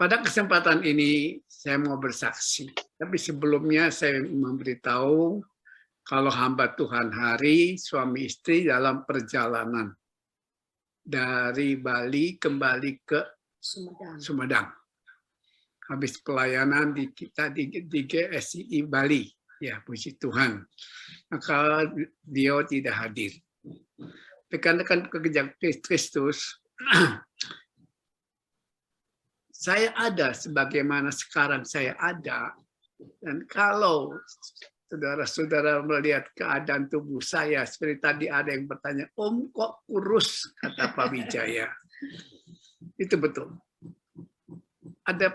Pada kesempatan ini saya mau bersaksi, tapi sebelumnya saya memberitahu kalau hamba Tuhan Hari, suami istri dalam perjalanan dari Bali kembali ke Sumedang. Habis pelayanan di kita di GSI Bali, ya puji Tuhan. Maka dia tidak hadir. Rekan-rekan pekerja Kristus, saya ada sebagaimana sekarang saya ada, dan kalau saudara-saudara melihat keadaan tubuh saya, seperti tadi ada yang bertanya, Om kok kurus, kata Pak Wijaya. Itu betul. Ada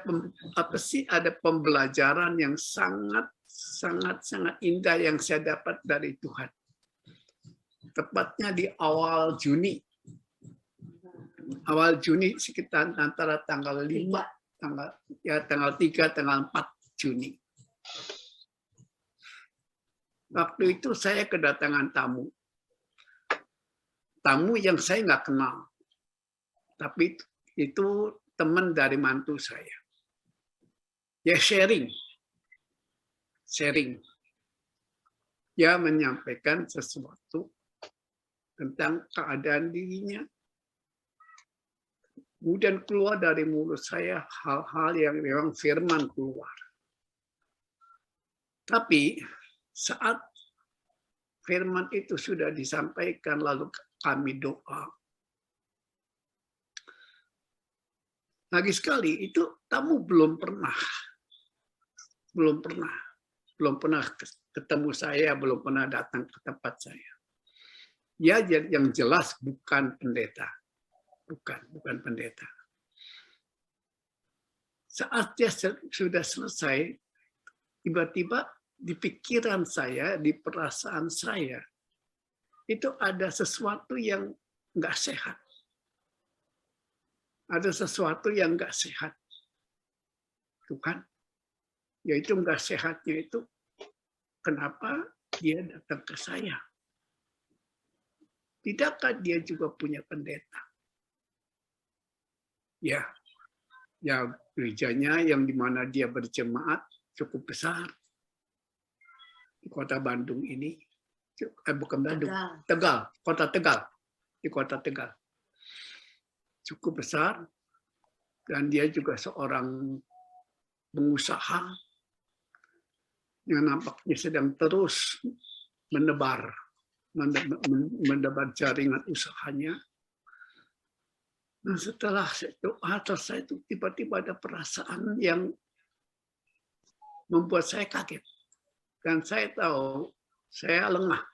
pembelajaran yang sangat indah yang saya dapat dari Tuhan. Tepatnya di awal Juni. Awal Juni sekitar antara tanggal 5, tanggal 3, tanggal 4 Juni. Waktu itu saya kedatangan tamu. Tamu yang saya nggak kenal. Tapi itu teman dari mantu saya. Ya sharing. Dia menyampaikan sesuatu tentang keadaan dirinya. Kemudian keluar dari mulut saya hal-hal yang memang firman keluar. Tapi saat firman itu sudah disampaikan, lalu kami doa. Lagi sekali, itu tamu belum pernah ketemu saya, belum pernah datang ke tempat saya. Ya, yang jelas bukan pendeta. Bukan pendeta. Saat dia sudah selesai, tiba-tiba di pikiran saya, di perasaan saya, itu ada sesuatu yang nggak sehat. Ada sesuatu yang nggak sehat. Itu kan? Yaitu nggak sehatnya itu, kenapa dia datang ke saya? Tidakkah dia juga punya pendeta? Ya, gerejanya yang dimana dia berjemaat cukup besar di kota Bandung ini, bukan Bandung, Tegal, kota Tegal, di kota Tegal cukup besar, dan dia juga seorang pengusaha yang nampaknya sedang terus menebar jaringan usahanya. Nah, setelah doa selesai itu tiba-tiba ada perasaan yang membuat saya kaget. Dan saya tahu saya lengah.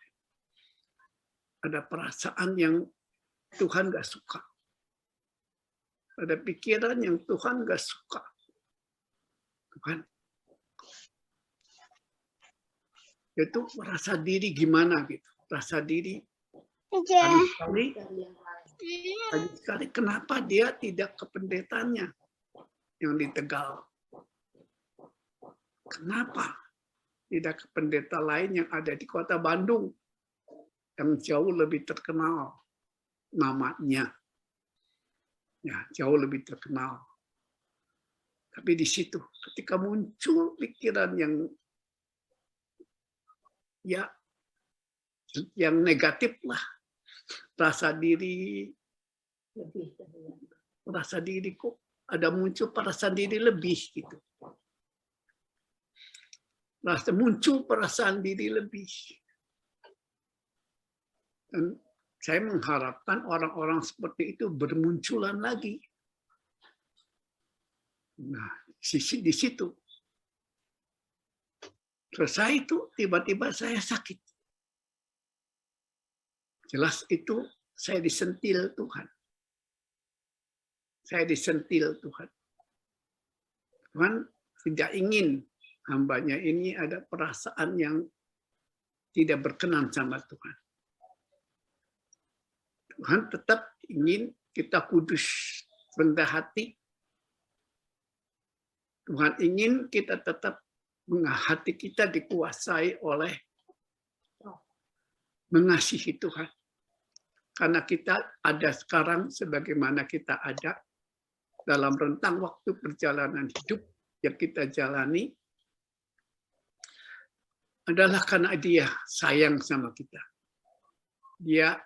Ada perasaan yang Tuhan gak suka. Ada pikiran yang Tuhan gak suka. Tuhan. Itu merasa diri gimana gitu. Rasa diri. Sekali kenapa dia tidak ke pendetanya yang di Tegal? Kenapa tidak ke pendeta lain yang ada di kota Bandung yang jauh lebih terkenal namanya? Ya, jauh lebih terkenal. Tapi di situ ketika muncul pikiran yang negatif lah, rasa diri kok ada muncul perasaan diri lebih gitu. Muncul perasaan diri lebih. Dan saya mengharapkan orang-orang seperti itu bermunculan lagi. Nah, di situ. Selesai itu tiba-tiba saya sakit. Jelas itu saya disentil Tuhan. Saya disentil Tuhan. Tuhan tidak ingin hambanya ini ada perasaan yang tidak berkenan sama Tuhan. Tuhan tetap ingin kita kudus, rendah hati. Tuhan ingin kita tetap hati kita dikuasai oleh mengasihi Tuhan. Karena kita ada sekarang sebagaimana kita ada, dalam rentang waktu perjalanan hidup yang kita jalani adalah karena dia sayang sama kita. Dia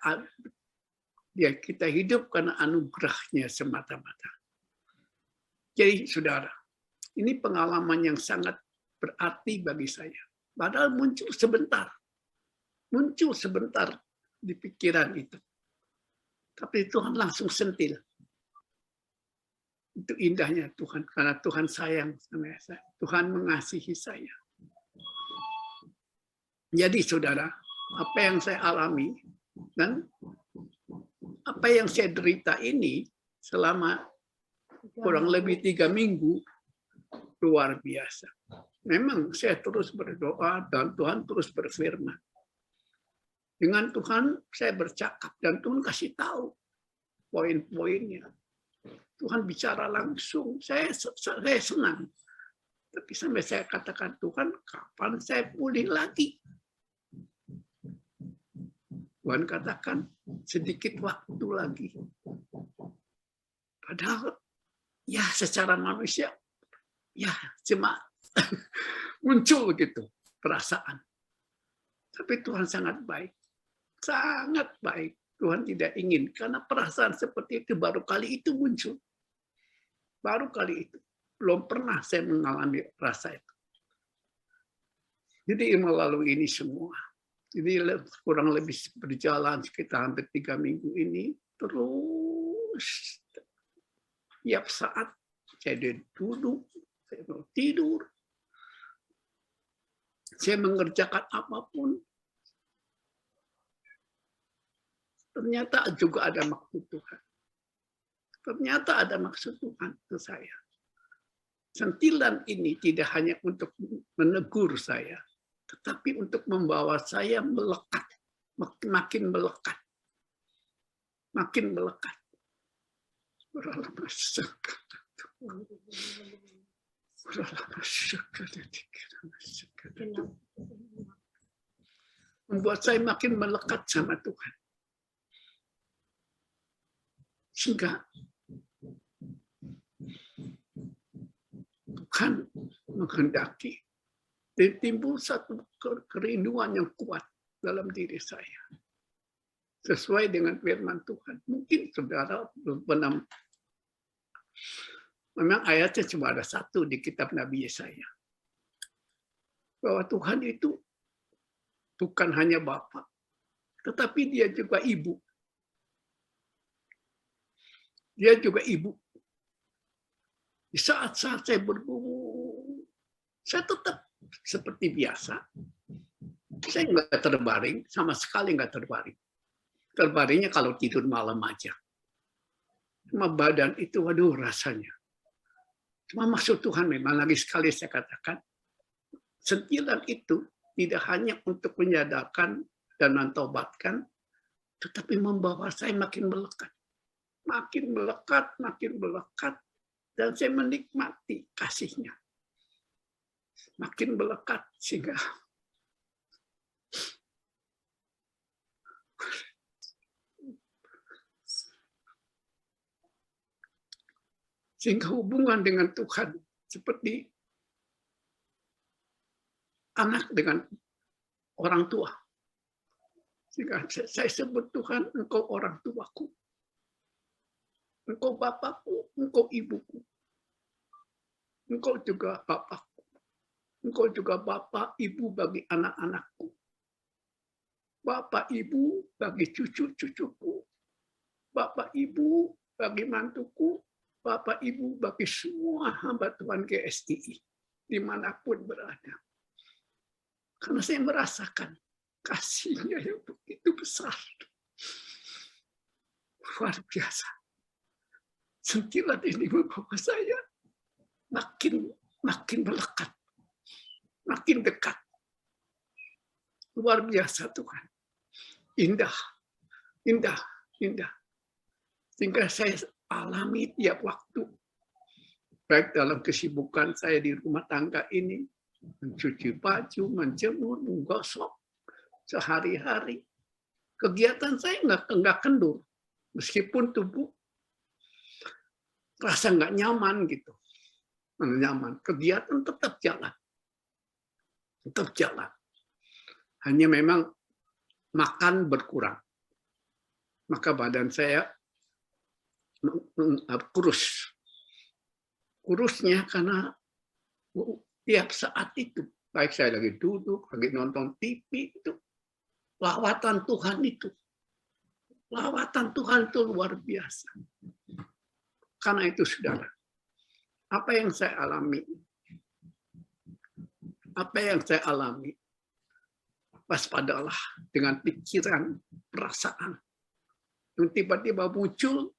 kita hidup karena anugerahnya semata-mata. Jadi saudara, ini pengalaman yang sangat berarti bagi saya. Padahal muncul sebentar di pikiran itu. Tapi Tuhan langsung sentil. Itu indahnya Tuhan, karena Tuhan sayang sama saya. Tuhan mengasihi saya. Jadi saudara, apa yang saya alami dan apa yang saya derita ini selama kurang lebih 3 minggu luar biasa. Memang saya terus berdoa dan Tuhan terus berfirman. Dengan Tuhan saya bercakap dan Tuhan kasih tahu poin-poinnya. Tuhan bicara langsung. Saya senang. Tapi sampai saya katakan, Tuhan, kapan saya pulih lagi? Tuhan katakan, sedikit waktu lagi. Padahal, ya secara manusia, ya cuma muncul begitu perasaan. Tapi Tuhan sangat baik. Sangat baik. Tuhan tidak ingin. Karena perasaan seperti itu baru kali itu muncul. Baru kali itu. Belum pernah saya mengalami rasa itu. Jadi melalui ini semua. Jadi kurang lebih berjalan sekitar hampir 3 minggu ini. Terus tiap saat saya duduk, saya mau tidur. Saya mengerjakan apapun. Ternyata juga ada maksud Tuhan. Ternyata ada maksud Tuhan ke saya. Sentilan ini tidak hanya untuk menegur saya, tetapi untuk membawa saya melekat, makin melekat. Makin melekat. Membuat saya makin melekat sama Tuhan. Sehingga Tuhan menghendaki timbul satu kerinduan yang kuat dalam diri saya. Sesuai dengan firman Tuhan. Mungkin saudara belum pernah, memang ayatnya cuma ada satu di kitab Nabi Yesaya. Bahwa Tuhan itu bukan hanya Bapa, tetapi dia juga Ibu. Dia juga ibu. Di saat-saat saya bergumul, saya tetap seperti biasa. Saya nggak terbaring, sama sekali nggak terbaring. Terbaringnya kalau tidur malam aja. Cuma badan itu, waduh rasanya. Cuma maksud Tuhan memang lagi sekali saya katakan, sentilan itu tidak hanya untuk menyadarkan dan mentobatkan, tetapi membawa saya makin melekat. Makin melekat, dan saya menikmati kasihnya. Makin melekat, sehingga hubungan dengan Tuhan seperti anak dengan orang tua. Sehingga saya sebut Tuhan, Engkau orang tuaku. Engkau Bapakku, Engkau Ibuku. Engkau juga Bapakku. Engkau juga Bapak, Ibu bagi anak-anakku. Bapak, Ibu bagi cucu-cucuku. Bapak, Ibu bagi mantuku. Bapak, Ibu bagi semua hamba Tuhan GSII. Dimanapun berada. Karena saya merasakan kasihnya yang begitu besar. Luar biasa. Sentilan ini membawa saya makin melekat, makin dekat. Luar biasa Tuhan. Indah. Sehingga saya alami tiap waktu. Baik dalam kesibukan saya di rumah tangga ini, mencuci baju, menjemur, menggosok, sehari-hari. Kegiatan saya nggak kendur. Meskipun tubuh rasa nggak nyaman gitu. Nyaman, kegiatan tetap jalan. Tetap jalan. Hanya memang makan berkurang. Maka badan saya kurus. Kurusnya karena tiap saat itu, baik saya lagi duduk, lagi nonton TV, itu lawatan Tuhan itu. Lawatan Tuhan itu luar biasa. Karena itu, saudara, apa yang saya alami, waspadalah dengan pikiran, perasaan yang tiba-tiba muncul,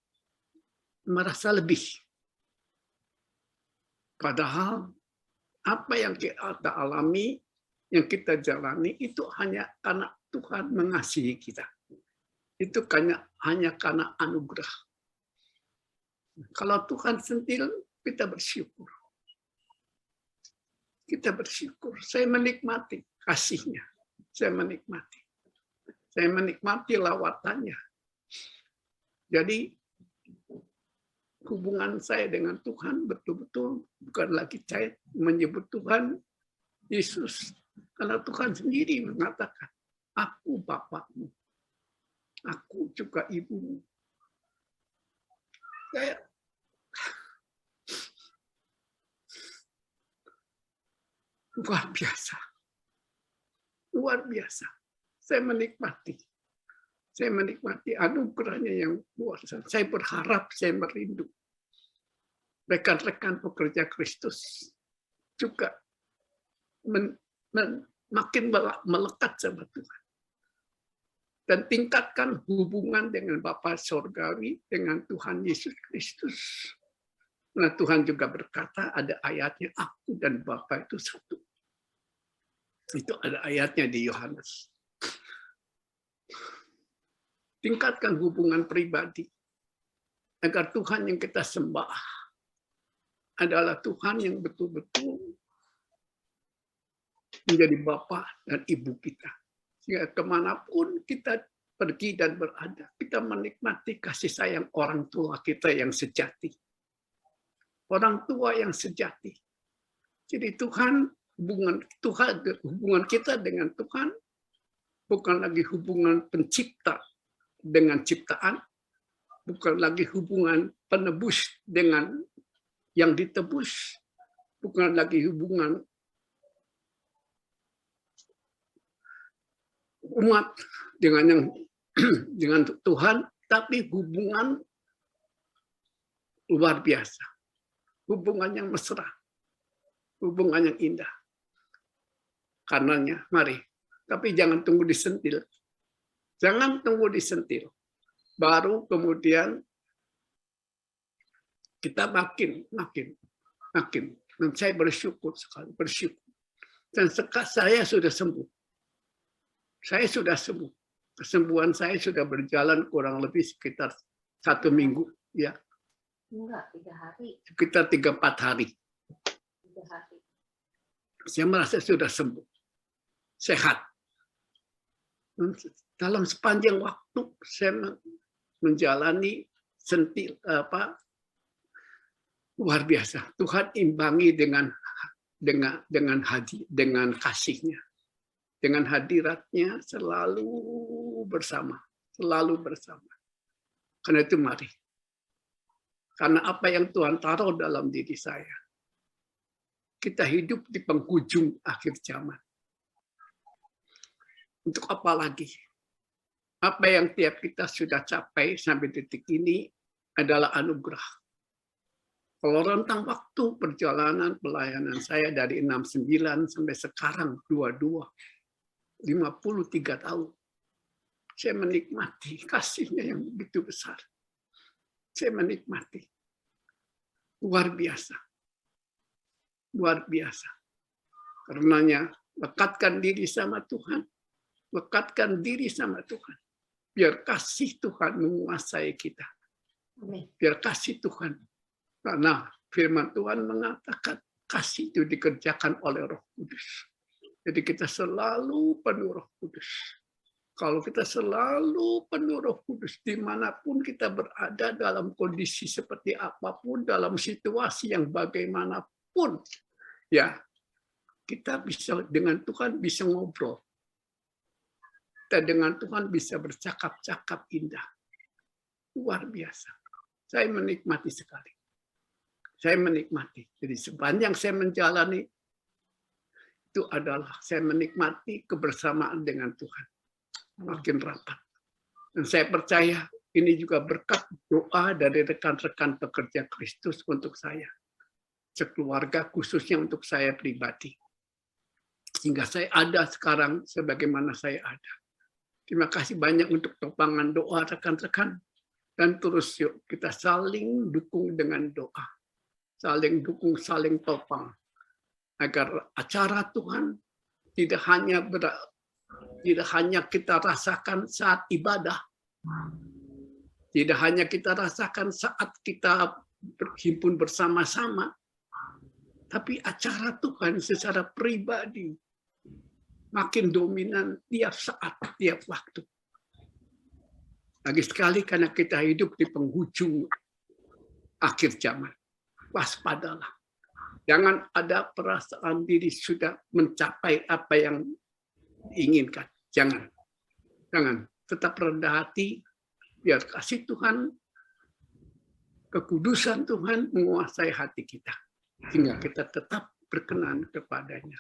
merasa lebih. Padahal apa yang kita alami, yang kita jalani itu hanya karena Tuhan mengasihi kita. Itu hanya karena anugerah. Kalau Tuhan sentil, kita bersyukur. Kita bersyukur. Saya menikmati kasih-Nya. Saya menikmati lawatannya. Jadi hubungan saya dengan Tuhan betul-betul bukan lagi saya menyebut Tuhan Yesus. Karena Tuhan sendiri mengatakan, aku Bapakmu. Aku juga ibumu. Saya luar biasa. Luar biasa. Saya menikmati anugerahnya yang luar biasa. Saya berharap, saya merindu. Rekan-rekan pekerja Kristus juga makin melekat sama Tuhan. Dan tingkatkan hubungan dengan Bapa Sorgawi, dengan Tuhan Yesus Kristus. Nah, Tuhan juga berkata, ada ayatnya, aku dan Bapa itu satu. Itu ada ayatnya di Yohanes. Tingkatkan hubungan pribadi. Agar Tuhan yang kita sembah adalah Tuhan yang betul-betul menjadi Bapa dan Ibu kita. Sehingga kemanapun kita pergi dan berada, kita menikmati kasih sayang orang tua kita yang sejati. Orang tua yang sejati. Jadi hubungan kita dengan Tuhan bukan lagi hubungan pencipta dengan ciptaan, bukan lagi hubungan penebus dengan yang ditebus, bukan lagi hubungan umat dengan Tuhan, tapi hubungan luar biasa, hubungan yang mesra, hubungan yang indah. Karenanya, mari, tapi jangan tunggu disentil. Jangan tunggu disentil. Baru kemudian kita makin. Dan saya bersyukur sekali, bersyukur. Dan saya sudah sembuh. Saya sudah sembuh. Kesembuhan saya sudah berjalan kurang lebih sekitar 1 minggu. Ya. Enggak, 3 hari. Sekitar 3-4 hari. 3 hari. Saya merasa sudah sembuh. Sehat. Dalam sepanjang waktu saya menjalani luar biasa. Tuhan imbangi dengan kasih-Nya, dengan hadirat-Nya selalu bersama. Karena itu mari. Karena apa yang Tuhan taruh dalam diri saya, kita hidup di penghujung akhir zaman. Untuk apa lagi? Apa yang tiap kita sudah capai sampai detik ini adalah anugerah. Kalau rentang waktu perjalanan pelayanan saya dari 69 sampai sekarang 22, 53 tahun. Saya menikmati kasih-Nya yang begitu besar. Saya menikmati. Luar biasa. Luar biasa. Karenanya, lekatkan diri sama Tuhan. Lekatkan diri sama Tuhan. Biar kasih Tuhan menguasai kita. Biar kasih Tuhan. Karena firman Tuhan mengatakan kasih itu dikerjakan oleh Roh Kudus. Jadi kita selalu penuh Roh Kudus. Kalau kita selalu penuh Roh Kudus, dimanapun kita berada, dalam kondisi seperti apapun, dalam situasi yang bagaimanapun, ya kita bisa dengan Tuhan bisa ngobrol. Kita dengan Tuhan bisa bercakap-cakap indah. Luar biasa. Saya menikmati sekali. Saya menikmati. Jadi sepanjang saya menjalani, itu adalah saya menikmati kebersamaan dengan Tuhan. Makin rapat. Dan saya percaya ini juga berkat doa dari rekan-rekan pekerja Kristus untuk saya. Sekeluarga, khususnya untuk saya pribadi. Sehingga saya ada sekarang sebagaimana saya ada. Terima kasih banyak untuk topangan doa rekan-rekan. Dan terus yuk kita saling dukung dengan doa. Saling dukung, saling topang. Agar acara Tuhan tidak hanya kita rasakan saat ibadah. Tidak hanya kita rasakan saat kita berhimpun bersama-sama. Tapi acara Tuhan secara pribadi makin dominan tiap saat, tiap waktu. Lagi sekali karena kita hidup di penghujung akhir zaman. Waspadalah. Jangan ada perasaan diri sudah mencapai apa yang diinginkan. Jangan. Tetap rendah hati. Biar kasih Tuhan, kekudusan Tuhan menguasai hati kita. Sehingga kita tetap berkenan kepadanya.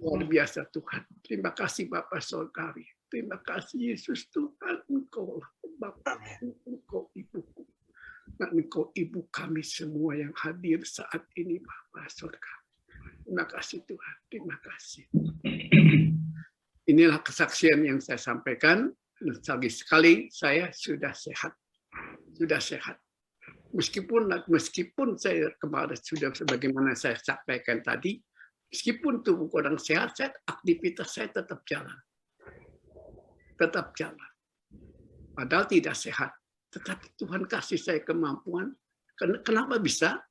Luar biasa Tuhan. Terima kasih Bapak Saudari. Terima kasih Yesus Tuhan. Engkau lah Bapak, Engkau Ibuku. Dan Engkau Ibu kami semua yang hadir saat ini Bapak Saudara. Terima kasih Tuhan. Terima kasih. Inilah kesaksian yang saya sampaikan. Lagi sekali saya sudah sehat. Sudah sehat. Meskipun saya kemarin sudah sebagaimana saya sampaikan tadi, meskipun tubuh kurang sehat, aktivitas saya tetap jalan. Tetap jalan. Padahal tidak sehat. Tetapi Tuhan kasih saya kemampuan. Kenapa bisa?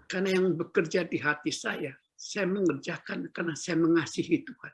Karena yang bekerja di hati saya mengerjakan karena saya mengasihi Tuhan.